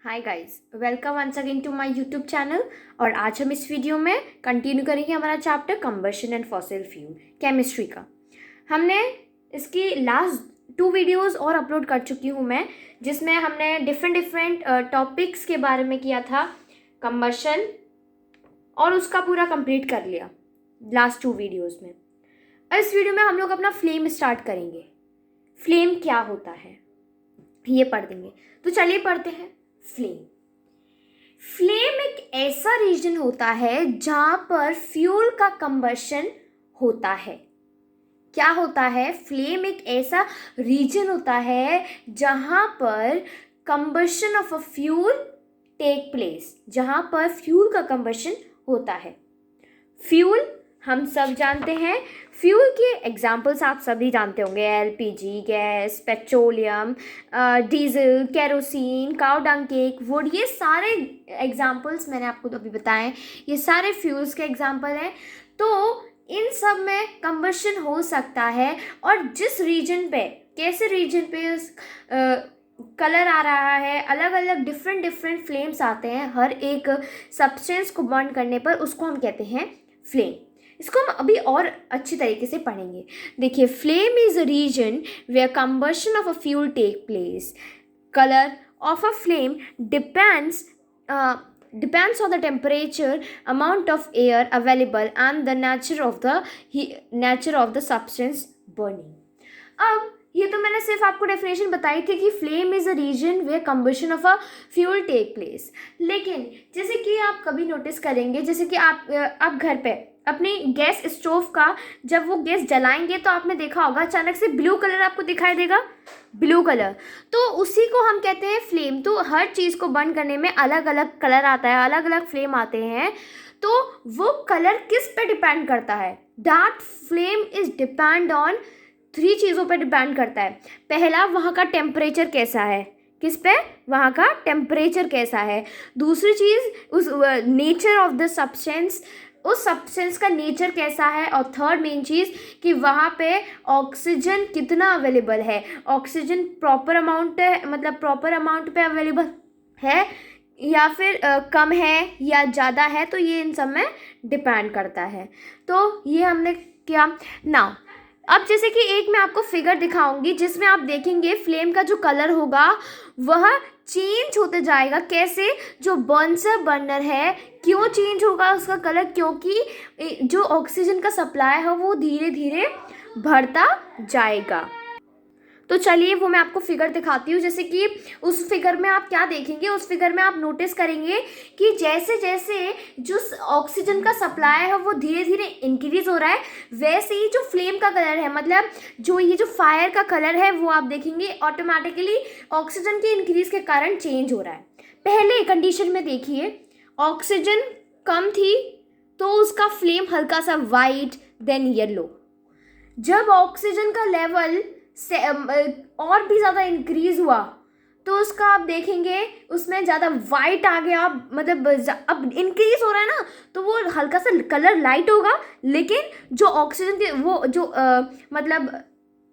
Hi guys, welcome once again to my YouTube channel. और आज हम इस वीडियो में कंटिन्यू करेंगे हमारा chapter combustion and fossil fuel chemistry का। हमने इसकी लास्ट 2 वीडियोस और अपलोड कर चुकी हूँ मैं, जिसमें हमने डिफरेंट टॉपिक्स के बारे में किया था कंबशन, और उसका पूरा कंप्लीट कर लिया लास्ट 2 वीडियोस में। इस वीडियो में हम लोग अपना फ्लेम स्टार्ट करेंगे। फ्लेम क्या होता है ये पढ़ देंगे। तो चलिए पढ़ते हैं। फ्लेम फ्लेम एक ऐसा रीजन होता है जहां पर फ्यूल का कंबशन होता है। क्या होता है? फ्लेम एक ऐसा रीजन होता है जहां पर combustion of a fuel take place, जहां पर फ्यूल का कंबशन होता है। फ्यूल हम सब जानते हैं। फ्यूल के एग्जाम्पल्स आप सभी जानते होंगे। LPG gas, petroleum, diesel, kerosene, cow dung cake, would, ये सारे एग्जाम्पल्स मैंने आपको तो अभी बताए। ये सारे फ्यूल्स के एग्जाम्पल हैं। तो इन सब में कंबशन हो सकता है। और जिस रीजन पे, कैसे रीजन पे कलर आ रहा है, अलग अलग डिफरेंट फ्लेम्स आते हैं हर एक सब्सटेंस को बर्न करने पर, उसको हम कहते हैं फ्लेम। इसको हम अभी और अच्छी तरीके से पढ़ेंगे। देखिए, flame is a region where combustion of a fuel take place. Colour of a flame depends on the temperature, amount of air available and the nature of the substance burning. अब ये तो मैंने सिर्फ आपको डेफिनेशन बताई थी कि flame is a region where combustion of a fuel take place. लेकिन जैसे कि आप कभी नोटिस करेंगे, जैसे कि आप घर पे अपनी गैस स्टोव का जब वो गैस जलाएंगे तो आपने देखा होगा अचानक से ब्लू कलर आपको दिखाई देगा, ब्लू कलर। तो उसी को हम कहते हैं फ्लेम। तो हर चीज़ को बर्न करने में अलग अलग कलर आता है, अलग अलग फ्लेम आते हैं। तो वो कलर किस पे डिपेंड करता है? That flame is depend on 3 चीज़ों पे डिपेंड करता है। पहला, वहाँ का टेम्परेचर कैसा है। किस पे? वहाँ का टेम्परेचर कैसा है। दूसरी चीज़, उस नेचर ऑफ द सब्सटेंस, उस सब्सटेंस का नेचर कैसा है। और थर्ड मेन चीज़ कि वहाँ पे ऑक्सीजन कितना अवेलेबल है। ऑक्सीजन प्रॉपर अमाउंट है, मतलब प्रॉपर अमाउंट पे अवेलेबल है या फिर कम है या ज़्यादा है। तो ये इन सब में डिपेंड करता है। तो ये हमने किया ना। अब जैसे कि एक मैं आपको फिगर दिखाऊंगी जिसमें आप देखेंगे फ्लेम का जो कलर होगा वह चेंज होते जाएगा। कैसे? जो बर्नर बर्नर है, क्यों चेंज होगा उसका कलर? क्योंकि जो ऑक्सीजन का सप्लाई है वो धीरे धीरे बढ़ता जाएगा। तो चलिए वो मैं आपको फिगर दिखाती हूँ। जैसे कि उस फिगर में आप क्या देखेंगे, उस फिगर में आप नोटिस करेंगे कि जैसे जैसे जो ऑक्सीजन का सप्लाई है वो धीरे धीरे इंक्रीज हो रहा है, वैसे ही जो फ्लेम का कलर है, मतलब जो ये जो फायर का कलर है, वो आप देखेंगे ऑटोमेटिकली ऑक्सीजन के इंक्रीज के कारण चेंज हो रहा है। पहले कंडीशन में देखिए, ऑक्सीजन कम थी तो उसका फ्लेम हल्का सा वाइट देन येलो। जब ऑक्सीजन का लेवल से और भी ज़्यादा इंक्रीज हुआ तो उसका आप देखेंगे उसमें ज़्यादा वाइट आ गया। मतलब अब इंक्रीज हो रहा है ना, तो वो हल्का सा कलर लाइट होगा। लेकिन जो ऑक्सीजन के वो जो मतलब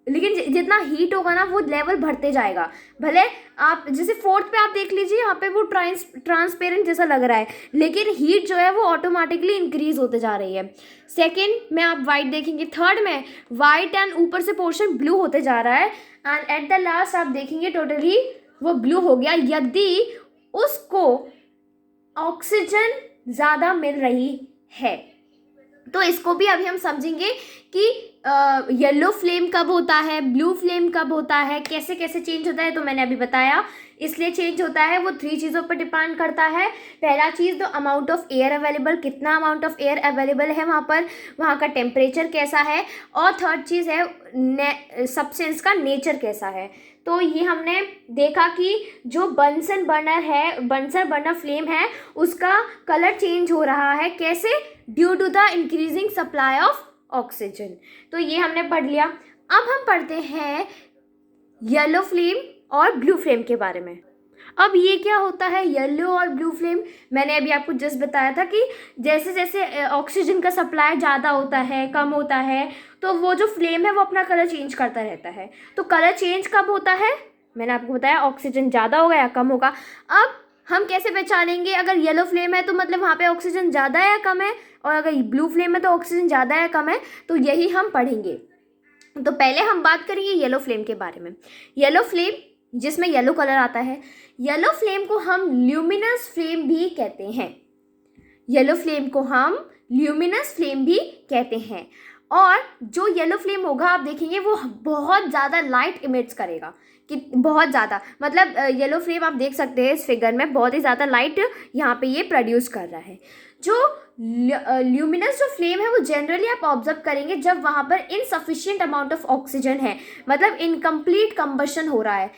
लेकिन जितना हीट होगा ना वो लेवल बढ़ते जाएगा। भले आप जैसे फोर्थ पे आप देख लीजिए, यहाँ पे वो ट्रांसपेरेंट जैसा लग रहा है, लेकिन हीट जो है वो ऑटोमेटिकली इंक्रीज होते जा रही है। सेकंड में आप वाइट देखेंगे, थर्ड में वाइट एंड ऊपर से पोर्शन ब्लू होते जा रहा है, एंड एट द लास्ट आप देखेंगे टोटली वो ब्लू हो गया यदि उसको ऑक्सीजन ज़्यादा मिल रही है। तो इसको भी अभी हम समझेंगे कि येलो फ्लेम कब होता है, ब्लू फ्लेम कब होता है, कैसे कैसे चेंज होता है। तो मैंने अभी बताया, इसलिए चेंज होता है वो 3 चीज़ों पर डिपेंड करता है। पहला चीज़ तो अमाउंट ऑफ एयर अवेलेबल, कितना अमाउंट ऑफ एयर अवेलेबल है वहाँ पर, वहाँ का टेम्परेचर कैसा है, और थर्ड चीज़ है सब्सटेंस का नेचर कैसा है। तो ये हमने देखा कि जो बंसन बर्नर फ्लेम है उसका कलर चेंज हो रहा है। कैसे? Due to the increasing supply of oxygen. तो ये हमने पढ़ लिया। अब हम पढ़ते हैं येलो फ्लेम और ब्लू फ्लेम के बारे में। अब ये क्या होता है येलो और ब्लू फ्लेम? मैंने अभी आपको जस्ट बताया था कि जैसे जैसे ऑक्सीजन का सप्लाई ज़्यादा होता है, कम होता है, तो वो जो फ्लेम है वो अपना कलर चेंज करता रहता है। तो कलर चेंज कब होता है? मैंने आपको बताया ऑक्सीजन ज़्यादा होगा या कम होगा। अब हम कैसे पहचानेंगे अगर येलो फ्लेम है तो मतलब वहाँ पे ऑक्सीजन ज़्यादा है या कम है, और अगर ब्लू फ्लेम है तो ऑक्सीजन ज़्यादा है या कम है, तो यही हम पढ़ेंगे। तो पहले हम बात करेंगे येलो फ्लेम के बारे में। येलो फ्लेम जिसमें येलो कलर आता है, येलो फ्लेम को हम ल्यूमिनस फ्लेम भी कहते हैं। येलो फ्लेम को हम ल्यूमिनस फ्लेम भी कहते हैं। और जो येलो फ्लेम होगा आप देखेंगे वो बहुत ज़्यादा लाइट इमिट्स करेगा, कि बहुत ज़्यादा, मतलब येलो फ्लेम आप देख सकते हैं इस फिगर में बहुत ही ज़्यादा लाइट यहाँ पे ये प्रोड्यूस कर रहा है। जो ल्यूमिनस जो फ्लेम है वो जनरली आप ऑब्जर्व करेंगे जब वहाँ पर इनसफिशिएंट अमाउंट ऑफ ऑक्सीजन है, मतलब इनकम्प्लीट कंबशन हो रहा है।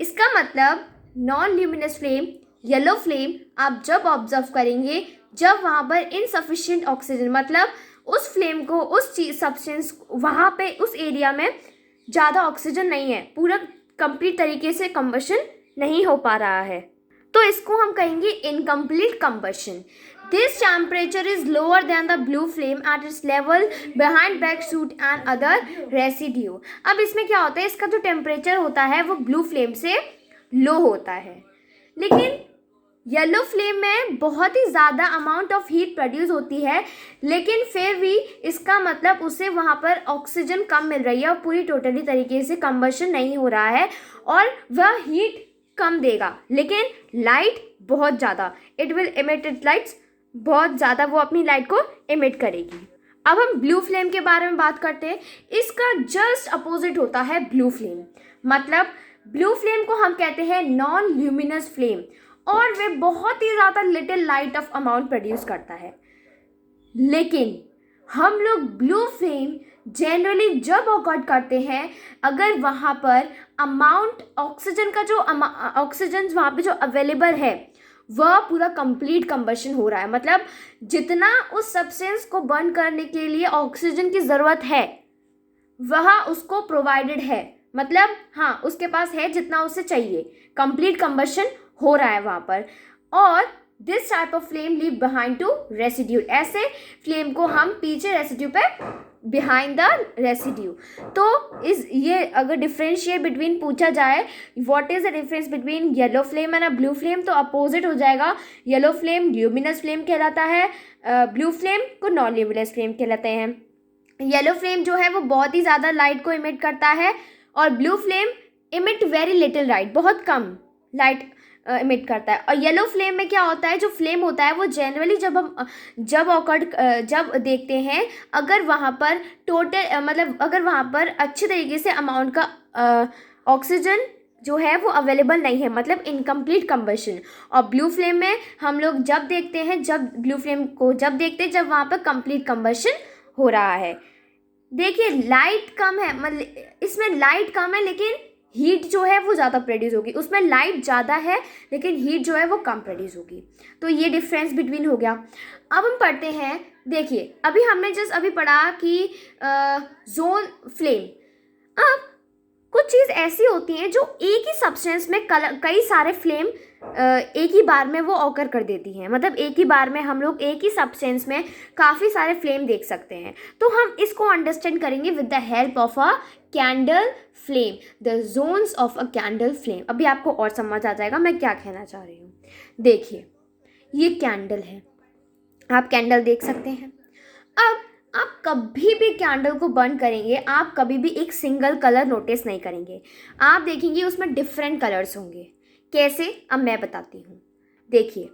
इसका मतलब non luminous flame, yellow flame आप जब ऑब्जर्व करेंगे जब वहाँ पर इनसफिशिएंट ऑक्सीजन, मतलब उस फ्लेम को, उस चीज सब्सटेंस वहाँ पे उस एरिया में ज़्यादा ऑक्सीजन नहीं है, पूरा कंप्लीट तरीके से कंबशन नहीं हो पा रहा है, तो इसको हम कहेंगे incomplete combustion. This temperature is lower than the blue flame at its level behind back suit and other residue. अब इसमें क्या होता है, इसका जो टेम्परेचर होता है वो ब्लू फ्लेम से लो होता है, लेकिन येलो फ्लेम में बहुत ही ज़्यादा अमाउंट ऑफ हीट प्रोड्यूस होती है, लेकिन फिर भी इसका मतलब उसे वहाँ पर ऑक्सीजन कम मिल रही है और पूरी टोटली तरीके से कंबशन नहीं हो रहा है और वह हीट कम देगा, लेकिन लाइट बहुत ज़्यादा, it will emit it lights, बहुत ज़्यादा वो अपनी लाइट को इमिट करेगी। अब हम ब्लू फ्लेम के बारे में बात करते हैं। इसका जस्ट अपोजिट होता है ब्लू फ्लेम, मतलब ब्लू फ्लेम को हम कहते हैं नॉन ल्यूमिनस फ्लेम, और वे बहुत ही ज़्यादा little light of amount produce करता है। लेकिन हम लोग ब्लू फ्लेम जनरली जब ऑकर्ड करते हैं अगर वहाँ पर अमाउंट ऑक्सीजन का जो ऑक्सीजन वहाँ पे जो अवेलेबल है वह पूरा कंप्लीट कंबशन हो रहा है, मतलब जितना उस सब्सटेंस को बर्न करने के लिए ऑक्सीजन की ज़रूरत है वह उसको प्रोवाइडेड है, मतलब हाँ उसके पास है जितना उसे चाहिए, कंप्लीट कंबशन हो रहा है वहाँ पर। और this type of flame leave behind to residue, ऐसे फ्लेम को हम पीछे रेसिड्यू पे बिहाइंड द रेसिड्यू। तो इस ये अगर डिफरेंशिएट बिटवीन पूछा जाए what is the difference between yellow flame and a blue flame, तो अपोजिट हो जाएगा। येलो फ्लेम ल्यूमिनस फ्लेम कहलाता है, ब्लू फ्लेम को नॉन ल्यूमिनस फ्लेम कहलाते हैं। येलो फ्लेम जो है वो बहुत ही ज़्यादा लाइट को इमिट करता है और blue flame emit very little light, बहुत कम लाइट इमिट करता है। और येलो फ्लेम में क्या होता है, जो फ्लेम होता है वो जनरली जब देखते हैं अगर वहाँ पर टोटल मतलब अगर वहाँ पर अच्छे तरीके से अमाउंट का ऑक्सीजन जो है वो अवेलेबल नहीं है, मतलब इनकम्प्लीट कंबशन। और ब्लू फ्लेम में हम लोग जब देखते हैं, जब ब्लू फ्लेम को जब देखते हैं जब वहाँ पर कंप्लीट कंबशन हो रहा है। देखिए लाइट कम है, मतलब इसमें लाइट कम है लेकिन हीट जो है वो ज़्यादा प्रोड्यूस होगी, उसमें लाइट ज़्यादा है लेकिन हीट जो है वो कम प्रोड्यूस होगी। तो ये डिफरेंस बिटवीन हो गया। अब हम पढ़ते हैं, देखिए अभी हमने जस्ट अभी पढ़ा कि जोन फ्लेम। अब कुछ चीज़ ऐसी होती हैं जो एक ही सब्सटेंस में कई सारे फ्लेम एक ही बार में वो ऑकर कर देती हैं, मतलब एक ही बार में हम लोग एक ही सब्सटेंस में काफ़ी सारे फ्लेम देख सकते हैं। तो हम इसको अंडरस्टैंड करेंगे with the help of a candle flame, the zones of a candle flame. अभी आपको और समझ आ जाएगा मैं क्या कहना चाह रही हूँ। देखिए ये कैंडल है, आप कैंडल देख सकते हैं। अब आप कभी भी कैंडल को बर्न करेंगे, आप कभी भी एक सिंगल कलर नोटिस नहीं करेंगे, आप देखेंगे उसमें डिफरेंट कलर्स होंगे। कैसे, अब मैं बताती हूँ। देखिए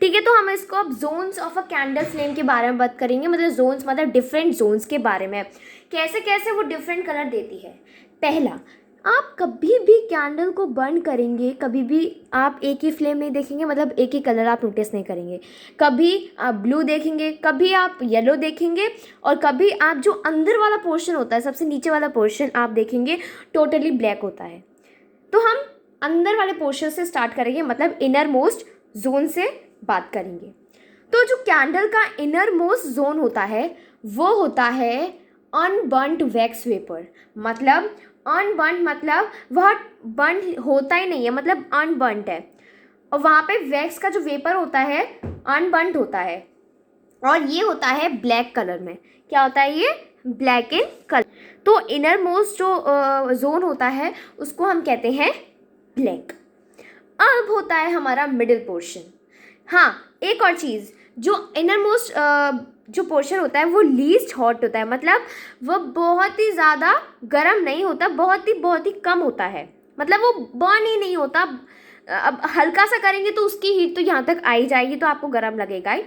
ठीक है, तो हम इसको अब zones of a candle flame के बारे में बात करेंगे, मतलब जोन्स मतलब डिफरेंट जोन्स के बारे में, कैसे कैसे वो डिफरेंट कलर देती है। पहला, आप कभी भी कैंडल को बर्न करेंगे, कभी भी आप एक ही फ्लेम नहीं देखेंगे, मतलब एक ही कलर आप नोटिस नहीं करेंगे। कभी आप ब्लू देखेंगे, कभी आप येलो देखेंगे, और कभी आप जो अंदर वाला पोर्शन होता है, सबसे नीचे वाला पोर्शन आप देखेंगे टोटली ब्लैक होता है। तो हम अंदर वाले पोर्शन से स्टार्ट करेंगे, मतलब इनर मोस्ट जोन से बात करेंगे। तो जो कैंडल का इनर मोस्ट जोन होता है वो होता है अनबर्न्ड वैक्स वेपर, मतलब अनबर्न्ड मतलब वह बर्न होता ही नहीं है, मतलब अनबर्न्ड है, और वहाँ पे वैक्स का जो वेपर होता है अनबर्न्ड होता है, और ये होता है ब्लैक कलर में। क्या होता है ये? Black in colour. तो इनर मोस्ट जो जोन होता है उसको हम कहते हैं ब्लैक। अब होता है हमारा मिडिल पोर्शन। हाँ, एक और चीज़, जो इनर मोस्ट जो पोर्शन होता है वो लीस्ट हॉट होता है, मतलब वो बहुत ही ज़्यादा गर्म नहीं होता, बहुत ही कम होता है, मतलब वो बर्न ही नहीं होता। अब हल्का सा करेंगे तो उसकी हीट तो यहाँ तक आ ही जाएगी, तो आपको गर्म लगेगा ही,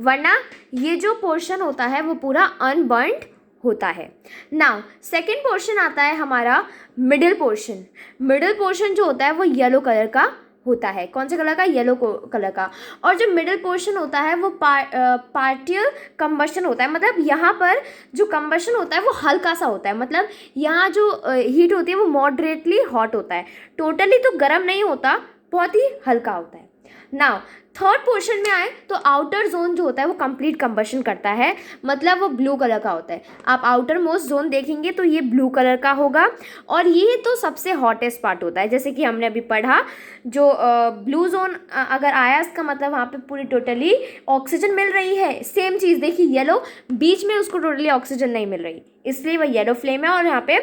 वरना ये जो पोर्शन होता है वो पूरा अनबर्न्ड होता है। नाउ सेकेंड पोर्शन आता है हमारा मिडिल पोर्शन। मिडिल पोर्शन जो होता है वो येलो कलर का होता है। कौन से कलर का? येलो कलर का। और जो मिडिल पोर्शन होता है वो पार्शियल कंबशन होता है, मतलब यहाँ पर जो कंबशन होता है वो हल्का सा होता है, मतलब यहाँ जो हीट होती है वो मॉडरेटली हॉट होता है, टोटली तो गर्म नहीं होता, बहुत ही हल्का होता है। नाउ थर्ड पोर्शन में आए तो आउटर जोन जो होता है वो कंप्लीट कंबशन करता है, मतलब वो ब्लू कलर का होता है। आप आउटर मोस्ट जोन देखेंगे तो ये ब्लू कलर का होगा, और ये तो सबसे हॉटेस्ट पार्ट होता है। जैसे कि हमने अभी पढ़ा, जो ब्लू जोन अगर आया इसका मतलब वहाँ पे पूरी टोटली ऑक्सीजन मिल रही है। सेम चीज़ देखिए, येलो बीच में उसको टोटली ऑक्सीजन नहीं मिल रही, इसलिए वह येलो फ्लेम है, और यहाँ पे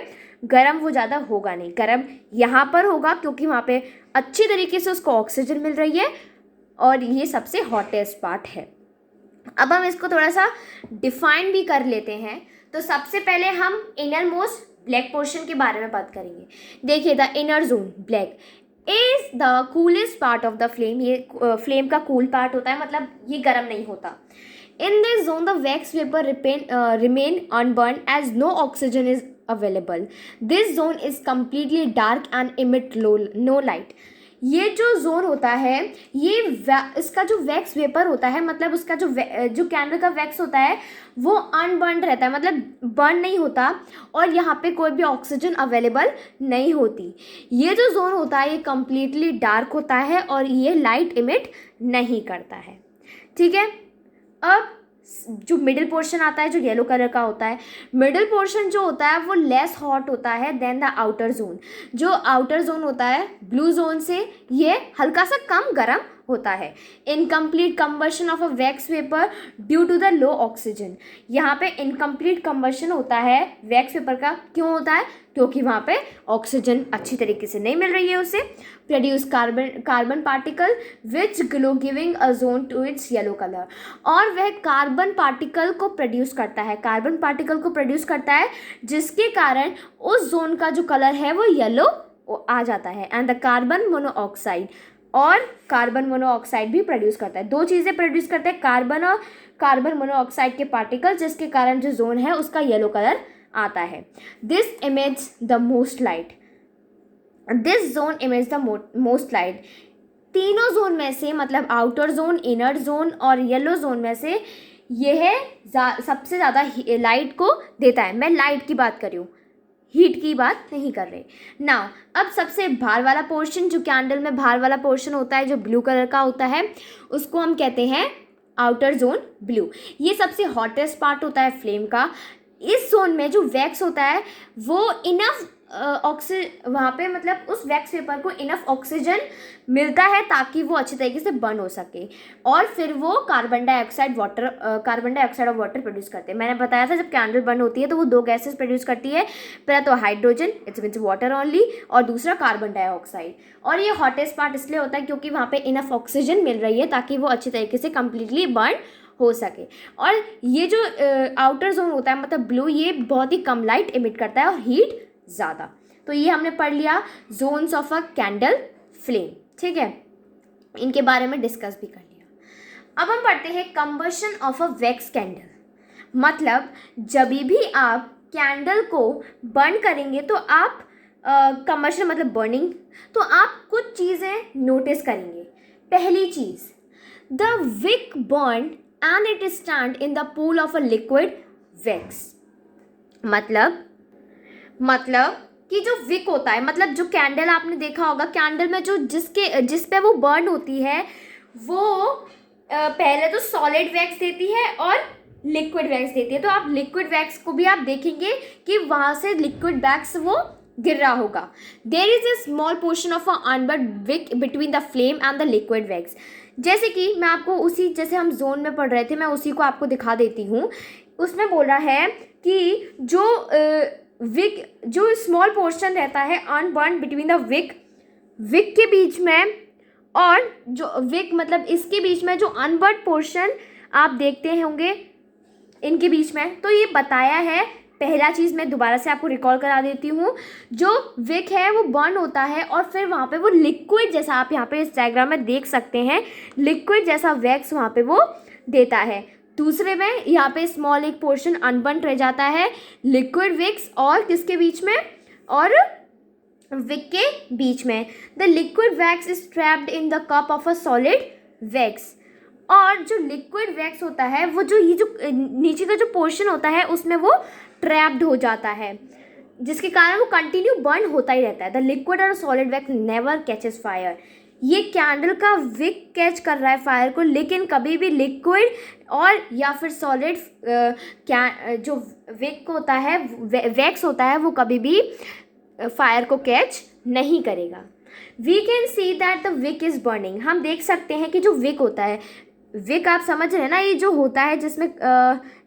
गर्म वो ज़्यादा होगा नहीं। गर्म यहाँ पर होगा क्योंकि वहाँ पे अच्छी तरीके से उसको ऑक्सीजन मिल रही है, और ये सबसे हॉटेस्ट पार्ट है। अब हम इसको थोड़ा सा डिफाइन भी कर लेते हैं। तो सबसे पहले हम इनर मोस्ट ब्लैक पोर्शन के बारे में बात करेंगे। देखिए, the inner zone black is the coolest part of the flame. ये फ्लेम का कूल पार्ट होता है, मतलब ये गर्म नहीं होता। In this zone, the wax vapor remain unburned as no oxygen is available. This zone is completely dark and emit no light. ये जो जोन होता है, ये इसका जो वैक्स वेपर होता है, मतलब उसका जो कैंडल का वैक्स होता है वो अनबर्न रहता है, मतलब बर्न नहीं होता, और यहाँ पे कोई भी ऑक्सीजन अवेलेबल नहीं होती। ये जो जोन होता है ये कम्प्लीटली डार्क होता है, और ये लाइट इमिट नहीं करता है। ठीक है, अब जो मिडिल पोर्शन आता है जो येलो कलर का होता है, मिडिल पोर्शन जो होता है वो लेस हॉट होता है देन द आउटर जोन। जो आउटर जोन होता है ब्लू जोन से ये हल्का सा कम गर्म होता है। Incomplete combustion of a wax vapour due to the low oxygen. यहाँ पे इनकम्प्लीट कंबशन होता है वैक्स वेपर का, क्यों होता है? क्योंकि वहाँ पे ऑक्सीजन अच्छी तरीके से नहीं मिल रही है उसे। Produce carbon particle which glow giving a zone to its yellow colour. और वह कार्बन पार्टिकल को प्रोड्यूस करता है, कार्बन पार्टिकल को प्रोड्यूस करता है, जिसके कारण उस जोन का जो कलर है वो येलो आ जाता है। एंड द कार्बन मोनोऑक्साइड, और कार्बन मोनोऑक्साइड भी प्रोड्यूस करता है। दो चीज़ें प्रोड्यूस करते हैं, कार्बन और कार्बन मोनोऑक्साइड के पार्टिकल, जिसके कारण जो जोन है उसका येलो कलर आता है। This image the most light, this zone image the most light. तीनों जोन में से, मतलब आउटर जोन, इनर जोन और येलो जोन में से यह सबसे ज़्यादा लाइट को देता है। मैं लाइट की बात कर रही हूँ, हीट की बात नहीं कर रहे। नाउ अब सबसे बाहर वाला पोर्शन, जो कैंडल में बाहर वाला पोर्शन होता है जो ब्लू कलर का होता है, उसको हम कहते हैं आउटर जोन ब्लू। ये सबसे हॉटेस्ट पार्ट होता है फ्लेम का। इस जोन में जो वैक्स होता है वो इनफ वहाँ पे, मतलब उस वैक्स पेपर को इनफ ऑक्सीजन मिलता है ताकि वो अच्छी तरीके से बर्न हो सके, और फिर वो कार्बन डाइऑक्साइड और वाटर प्रोड्यूस करते हैं। मैंने बताया था जब कैंडल बर्न होती है तो वो दो गैसेस प्रोड्यूस करती है, पहला तो hydrogen, it's means water only, और दूसरा कार्बन डाइऑक्साइड। और ये हॉटेस्ट पार्ट इसलिए होता है क्योंकि वहाँ पे इनफ ऑक्सीजन मिल रही है ताकि वो अच्छी तरीके से कम्प्लीटली बर्न हो सके। और ये जो आउटर जोन होता है, मतलब ब्लू, ये बहुत ही कम लाइट इमिट करता है और हीट ज़्यादा। तो ये हमने पढ़ लिया zones of a candle flame. ठीक है, इनके बारे में डिस्कस भी कर लिया। अब हम पढ़ते हैं combustion of a wax candle. मतलब जब भी आप कैंडल को बर्न करेंगे तो आप कंबशन मतलब बर्निंग, तो आप कुछ चीज़ें नोटिस करेंगे। पहली चीज़, the wick burn and it stand in the pool of a liquid wax. मतलब कि जो विक होता है, मतलब जो कैंडल आपने देखा होगा, कैंडल में जो जिस पे वो बर्न होती है वो पहले तो सॉलिड वैक्स देती है और लिक्विड वैक्स देती है। तो आप लिक्विड वैक्स को भी आप देखेंगे कि वहाँ से लिक्विड वैक्स वो गिर रहा होगा। There is a small portion of a unburned wick between the flame and the liquid wax. जैसे कि मैं आपको जैसे हम जोन में पढ़ रहे थे, मैं उसी को आपको दिखा देती हूँ। उसमें बोल रहा है कि जो स्मॉल पोर्शन रहता है अनबर्न बिटवीन द विक के बीच में और जो विक मतलब इसके बीच में जो अनबर्न पोर्शन आप देखते होंगे इनके बीच में, तो ये बताया है। पहला चीज़ मैं दोबारा से आपको रिकॉल करा देती हूँ, जो विक है वो बर्न होता है और फिर वहाँ पे वो लिक्विड जैसा, आप यहाँ पे इस डायग्राम में देख सकते हैं, लिक्विड जैसा वैक्स वहाँ पे वो देता है। दूसरे में यहाँ पे स्मॉल एक पोर्शन अनबर्न रह जाता है लिक्विड विक्स और किसके बीच में, और विक के बीच में। The liquid wax is trapped in the cup of a solid wax. और जो लिक्विड वैक्स होता है वो जो ये जो नीचे का जो पोर्शन होता है उसमें वो ट्रैप्ड हो जाता है, जिसके कारण वो कंटिन्यू बर्न होता ही रहता है। द लिक्विड और solid wax never catches fire. ये कैंडल का विक कैच कर रहा है फायर को, लेकिन कभी भी लिक्विड और या फिर सॉलिड जो विक होता है, वैक्स होता है, वो कभी भी फायर को कैच नहीं करेगा। We can see that the wick is burning. हम देख सकते हैं कि जो विक होता है, विक आप समझ रहे हैं ना, ये जो होता है जिसमें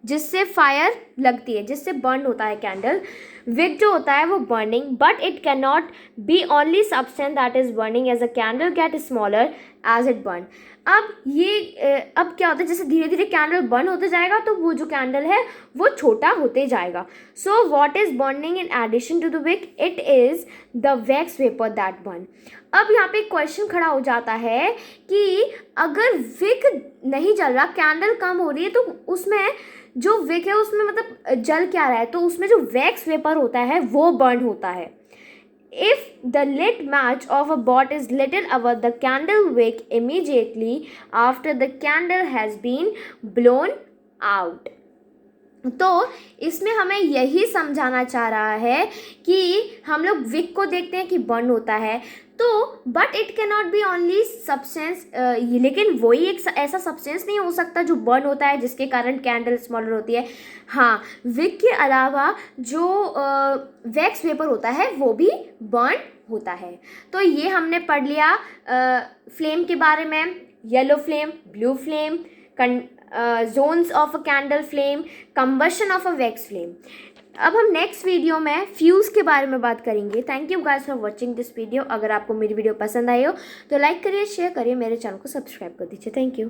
जिससे फायर लगती है, जिससे बर्न होता है कैंडल, विक जो होता है वो burning, but it can not be only substance that is burning as a candle get smaller as it burn. अब क्या होता है, जैसे धीरे धीरे कैंडल बर्न होते जाएगा तो वो जो कैंडल है वो छोटा होते जाएगा। So what is burning in addition to the wick, it is the wax vapour that burn. अब यहाँ पे एक क्वेश्चन खड़ा हो जाता है कि अगर विक नहीं जल रहा, कैंडल कम हो रही है, तो उसमें जो विक है उसमें मतलब जल क्या रहा है, तो उसमें जो वैक्स वेपर होता है वो बर्न होता है। If the lit match of a bot is lit above the candle wick immediately after the candle has been blown out। तो इसमें हमें यही समझाना चाह रहा है कि हम लोग विक को देखते हैं कि बर्न होता है, तो but it can not be only substance, लेकिन वही एक ऐसा सब्सटेंस नहीं हो सकता जो बर्न होता है जिसके कारण कैंडल स्मॉलर होती है। हाँ, विक के अलावा जो वैक्स वेपर होता है वो भी बर्न होता है। तो ये हमने पढ़ लिया फ्लेम के बारे में, yellow flame, blue flame, zones of a candle flame, combustion of a wax flame। अब हम नेक्स्ट वीडियो में फ्यूज़ के बारे में बात करेंगे। Thank you guys for watching this video. अगर आपको मेरी वीडियो पसंद आई हो तो लाइक करिए, शेयर करिए, मेरे चैनल को सब्सक्राइब कर दीजिए। Thank you.